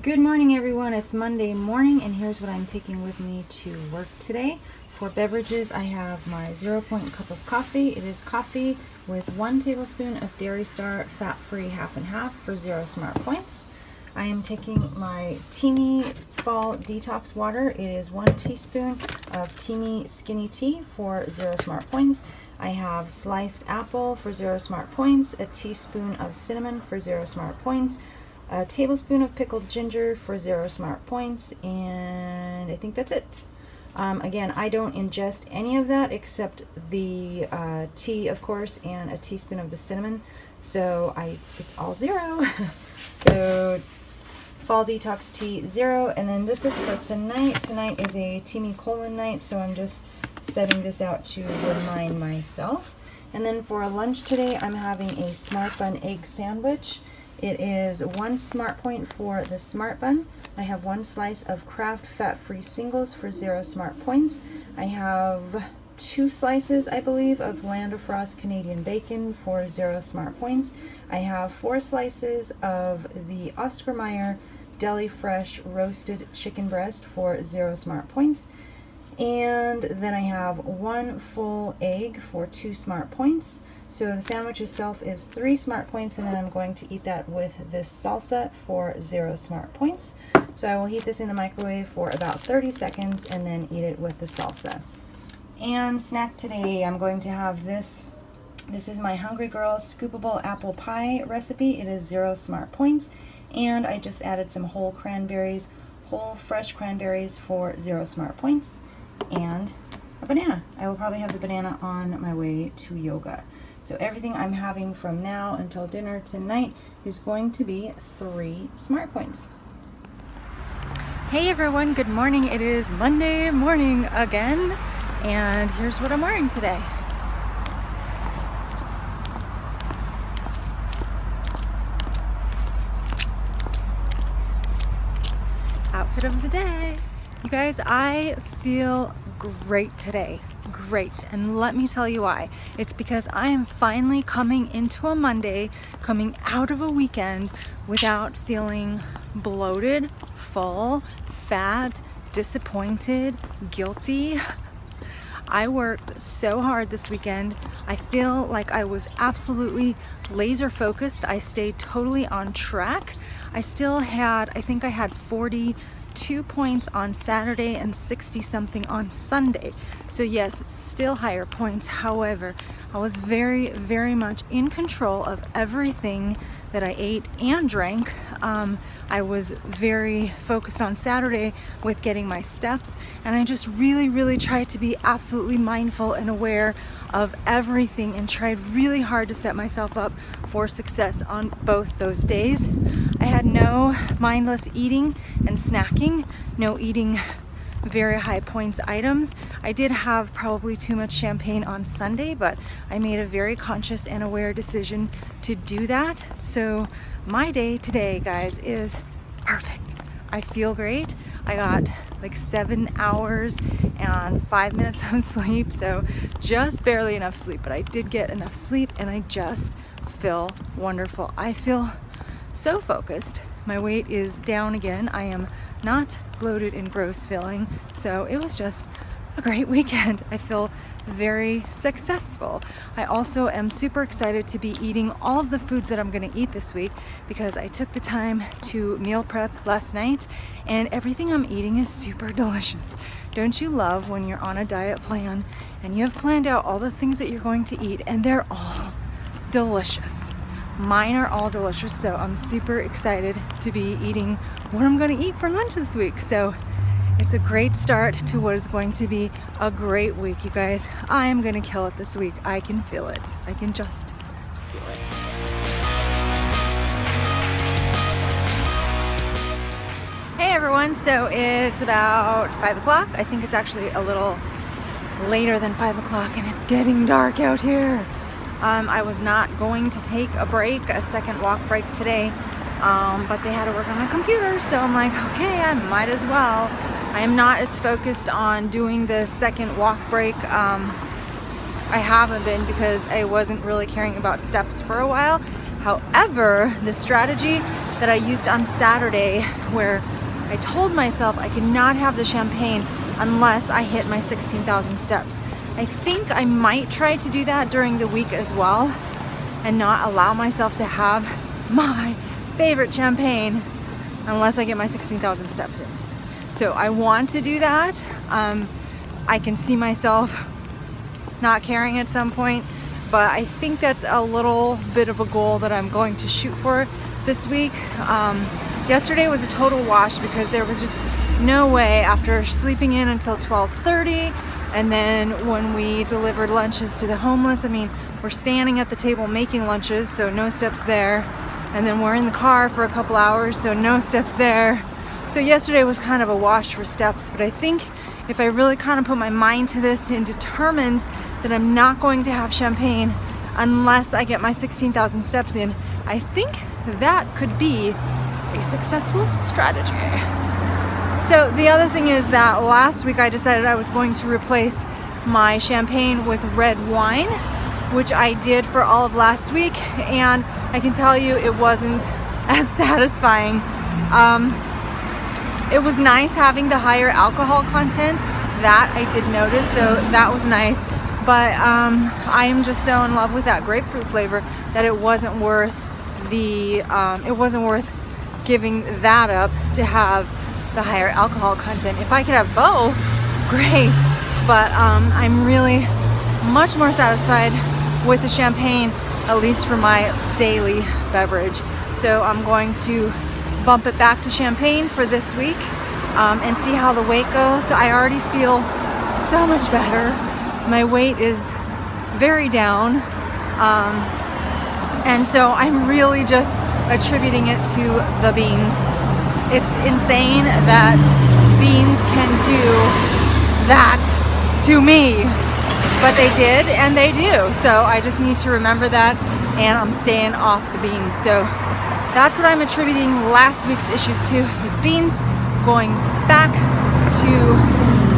Good morning, everyone. It's Monday morning, and here's what I'm taking with me to work today. For beverages, I have my 0 Point cup of coffee. It is coffee with 1 tablespoon of Dairy Star, fat-free half and half for 0 smart points. I am taking my Teamy Fall Detox Water. It is 1 teaspoon of Teamy Skinny Tea for 0 smart points. I have sliced apple for 0 smart points, a teaspoon of cinnamon for 0 smart points, a tablespoon of pickled ginger for 0 smart points, and I think that's it. Again, I don't ingest any of that except the tea, of course, and a teaspoon of the cinnamon, so it's all 0. So Fall Detox Tea 0, and then this is for tonight. Tonight is a Teamy Colon night, so I'm just setting this out to remind myself. And then for lunch today, I'm having a Smart Bun egg sandwich. It is 1 smart point for the Smart Bun. I have 1 slice of Kraft fat-free singles for 0 smart points. I have 2 slices, I believe, of Land of Frost Canadian bacon for 0 smart points. I have 4 slices of the Oscar Mayer Deli Fresh roasted chicken breast for 0 smart points. And then I have 1 full egg for 2 smart points. So the sandwich itself is 3 smart points, and then I'm going to eat that with this salsa for 0 smart points. So I will heat this in the microwave for about 30 seconds and then eat it with the salsa. And snack today, I'm going to have this. This is my Hungry Girl scoopable apple pie recipe. It is 0 smart points, and I just added some whole cranberries, whole fresh cranberries for 0 smart points, and a banana. I will probably have the banana on my way to yoga. So everything I'm having from now until dinner tonight is going to be 3 smart points. Hey everyone, good morning. It is Monday morning again, and here's what I'm wearing today. Outfit of the day. You guys, I feel great today. Great. And let me tell you why. It's because I am finally coming into a Monday, coming out of a weekend without feeling bloated, full, fat, disappointed, guilty. I worked so hard this weekend. I feel like I was absolutely laser focused. I stayed totally on track. I still had, I think I had 42 points on Saturday and 60 something on Sunday. So yes, still higher points. However, I was very, very much in control of everything that I ate and drank. I was very focused on Saturday with getting my steps, and I just really tried to be absolutely mindful and aware of everything and tried really hard to set myself up for success on both those days. I had no mindless eating and snacking, no eating very high points items. I did have probably too much champagne on Sunday, but I made a very conscious and aware decision to do that. So my day today, guys, is perfect. I feel great. I got like 7 hours and 5 minutes of sleep, so just barely enough sleep, but I did get enough sleep, and I just feel wonderful. I feel so focused. My weight is down again. I am not bloated and gross feeling, so it was just a great weekend. I feel very successful. I also am super excited to be eating all of the foods that I'm going to eat this week because I took the time to meal prep last night, and everything I'm eating is super delicious. Don't you love when you're on a diet plan and you have planned out all the things that you're going to eat and they're all delicious? Mine are all delicious, so I'm super excited to be eating what I'm going to eat for lunch this week. So it's a great start to what is going to be a great week, you guys. I am going to kill it this week. I can feel it. I can just feel it. Hey everyone, so it's about 5 o'clock. I think it's actually a little later than 5 o'clock, and it's getting dark out here. I was not going to take a break, a second walk break today, but they had to work on the computer, so I'm like, okay, I might as well. I am not as focused on doing the second walk break. I haven't been because I wasn't really caring about steps for a while. However, the strategy that I used on Saturday where I told myself I could not have the champagne unless I hit my 16,000 steps. I think I might try to do that during the week as well and not allow myself to have my favorite champagne unless I get my 16,000 steps in. So I want to do that. I can see myself not caring at some point, but I think that's a little bit of a goal that I'm going to shoot for this week. Yesterday was a total wash because there was just no way, after sleeping in until 12:30, and then when we delivered lunches to the homeless, I mean, we're standing at the table making lunches, so no steps there, and then we're in the car for a couple hours, so no steps there. So yesterday was kind of a wash for steps, but I think if I really kind of put my mind to this and determined that I'm not going to have champagne unless I get my 16,000 steps in, I think that could be a successful strategy. So the other thing is that last week I decided I was going to replace my champagne with red wine, which I did for all of last week, and I can tell you it wasn't as satisfying. It was nice having the higher alcohol content, that I did notice, so that was nice, but I am just so in love with that grapefruit flavor that it wasn't worth giving that up to have the higher alcohol content. If I could have both, great, but I'm really much more satisfied with the champagne, at least for my daily beverage. So I'm going to bump it back to champagne for this week and see how the weight goes. So I already feel so much better. My weight is very down, and so I'm really just attributing it to the beans. It's insane that beans can do that to me, but they did and they do. So I just need to remember that, and I'm staying off the beans. So that's what I'm attributing last week's issues to, is beans. Going back to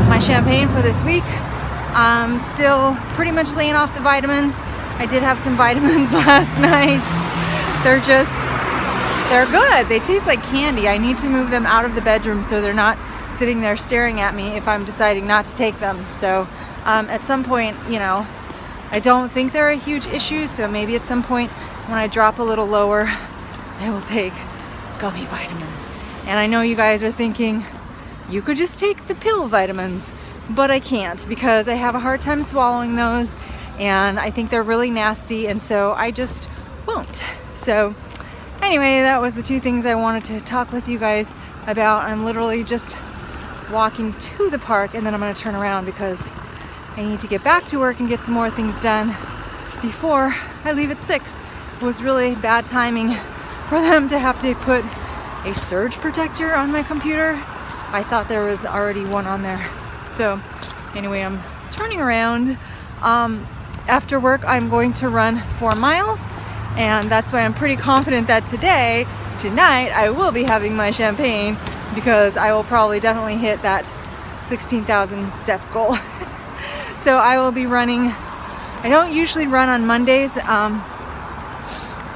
my champagne for this week. I'm still pretty much laying off the vitamins. I did have some vitamins last night. They're good. They taste like candy. I need to move them out of the bedroom so they're not sitting there staring at me if I'm deciding not to take them. So at some point, you know, I don't think they're a huge issue, so maybe at some point when I drop a little lower, I will take gummy vitamins. And I know you guys are thinking, you could just take the pill vitamins, but I can't because I have a hard time swallowing those, and I think they're really nasty, and so I just won't. So anyway, that was the two things I wanted to talk with you guys about. I'm literally just walking to the park, and then I'm going to turn around because I need to get back to work and get some more things done before I leave at 6. It was really bad timing for them to have to put a surge protector on my computer. I thought there was already one on there. So anyway, I'm turning around. After work, I'm going to run 4 miles, and that's why I'm pretty confident that tonight, I will be having my champagne, because I will probably definitely hit that 16,000 step goal. So I will be running. I don't usually run on Mondays.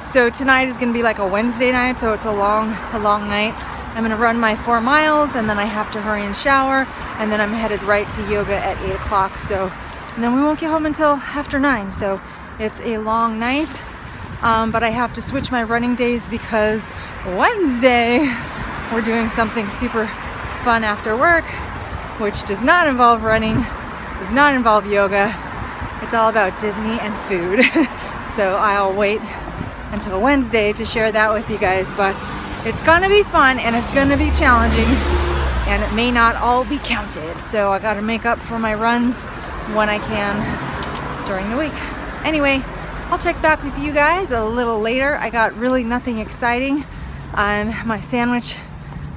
So tonight is gonna be like a Wednesday night, so it's a long night. I'm gonna run my 4 miles, and then I have to hurry and shower, and then I'm headed right to yoga at 8 o'clock. So, and then we won't get home until after 9. So it's a long night, but I have to switch my running days because Wednesday we're doing something super fun after work, which does not involve running, does not involve yoga. It's all about Disney and food. So I'll wait until Wednesday to share that with you guys, but it's gonna be fun and it's gonna be challenging, and it may not all be counted. So I gotta make up for my runs when I can during the week. Anyway, I'll check back with you guys a little later. I got really nothing exciting. My sandwich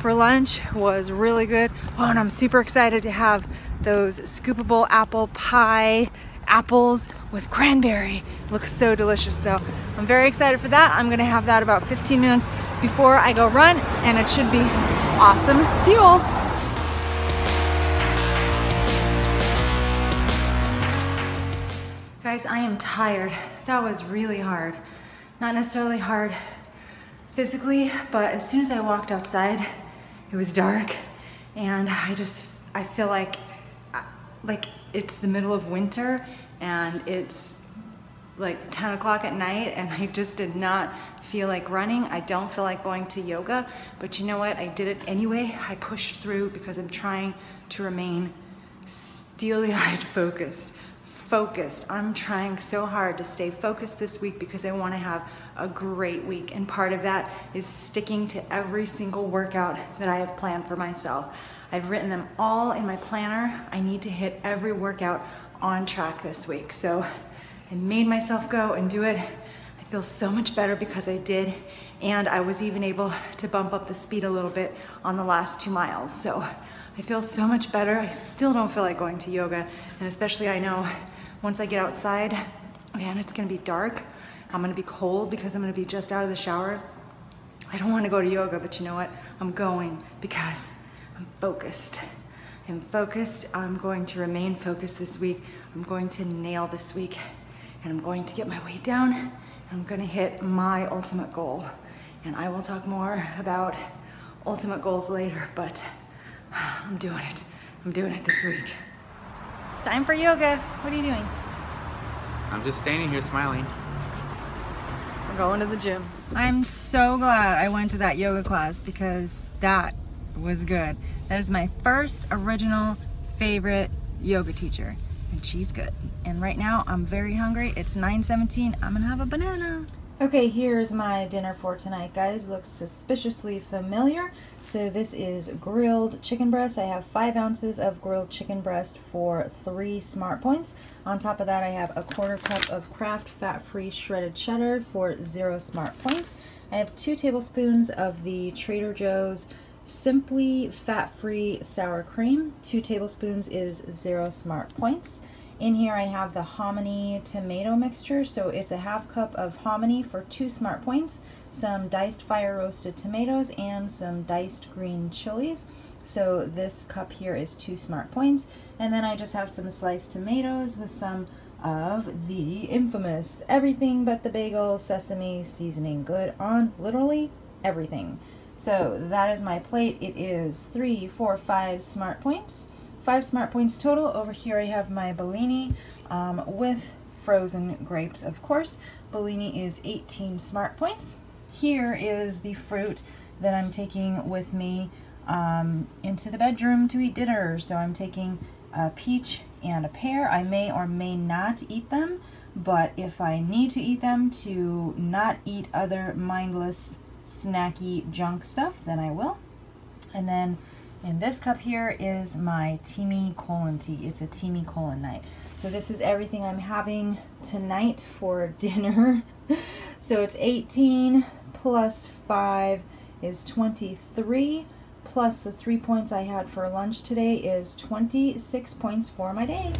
for lunch was really good. Oh, and I'm super excited to have those scoopable apple pie apples with cranberry. Looks so delicious. So I'm very excited for that. I'm gonna have that about 15 minutes before I go run, and it should be awesome fuel. Guys, I am tired. That was really hard. Not necessarily hard physically, but as soon as I walked outside, it was dark, and I feel like it's the middle of winter, and it's like 10 o'clock at night, and I just did not feel like running. I don't feel like going to yoga, but you know what? I did it anyway. I pushed through because I'm trying to remain steely-eyed focused. I'm trying so hard to stay focused this week because I want to have a great week, and part of that is sticking to every single workout that I have planned for myself. I've written them all in my planner. I need to hit every workout on track this week, so I made myself go and do it. I feel so much better because I did, and I was even able to bump up the speed a little bit on the last 2 miles, so I feel so much better. I still don't feel like going to yoga, and especially I know once I get outside, man, it's gonna be dark. I'm gonna be cold because I'm gonna be just out of the shower. I don't wanna go to yoga, but you know what? I'm going because I'm focused. I'm focused. I'm going to remain focused this week. I'm going to nail this week, and I'm going to get my weight down, and I'm gonna hit my ultimate goal. And I will talk more about ultimate goals later, but I'm doing it. I'm doing it this week. Time for yoga. What are you doing? I'm just standing here smiling. We're going to the gym. I'm so glad I went to that yoga class because that was good. That is my first original favorite yoga teacher, and she's good. And right now I'm very hungry. It's 9:17. I'm gonna have a banana. Okay, here's my dinner for tonight, guys. Looks suspiciously familiar. So this is grilled chicken breast. I have 5 ounces of grilled chicken breast for 3 smart points. On top of that, I have a 1/4 cup of Kraft fat-free shredded cheddar for 0 smart points. I have 2 tablespoons of the Trader Joe's Simply Fat-Free Sour Cream. 2 tablespoons is 0 smart points. In here I have the hominy tomato mixture, so it's a 1/2 cup of hominy for 2 smart points, some diced fire roasted tomatoes, and some diced green chilies. So this cup here is 2 smart points. And then I just have some sliced tomatoes with some of the infamous everything but the bagel sesame seasoning, good on literally everything. So that is my plate. It is 3, 4, 5 smart points. 5 smart points total. Over here I have my Bellini with frozen grapes, of course. Bellini is 18 smart points. Here is the fruit that I'm taking with me into the bedroom to eat dinner. So I'm taking a peach and a pear. I may or may not eat them, but if I need to eat them to not eat other mindless, snacky junk stuff, then I will. And then in this cup here is my Teamy Colon tea. It's a Teamy Colon night. So this is everything I'm having tonight for dinner. So it's 18 plus 5 is 23, plus the 3 points I had for lunch today is 26 points for my day.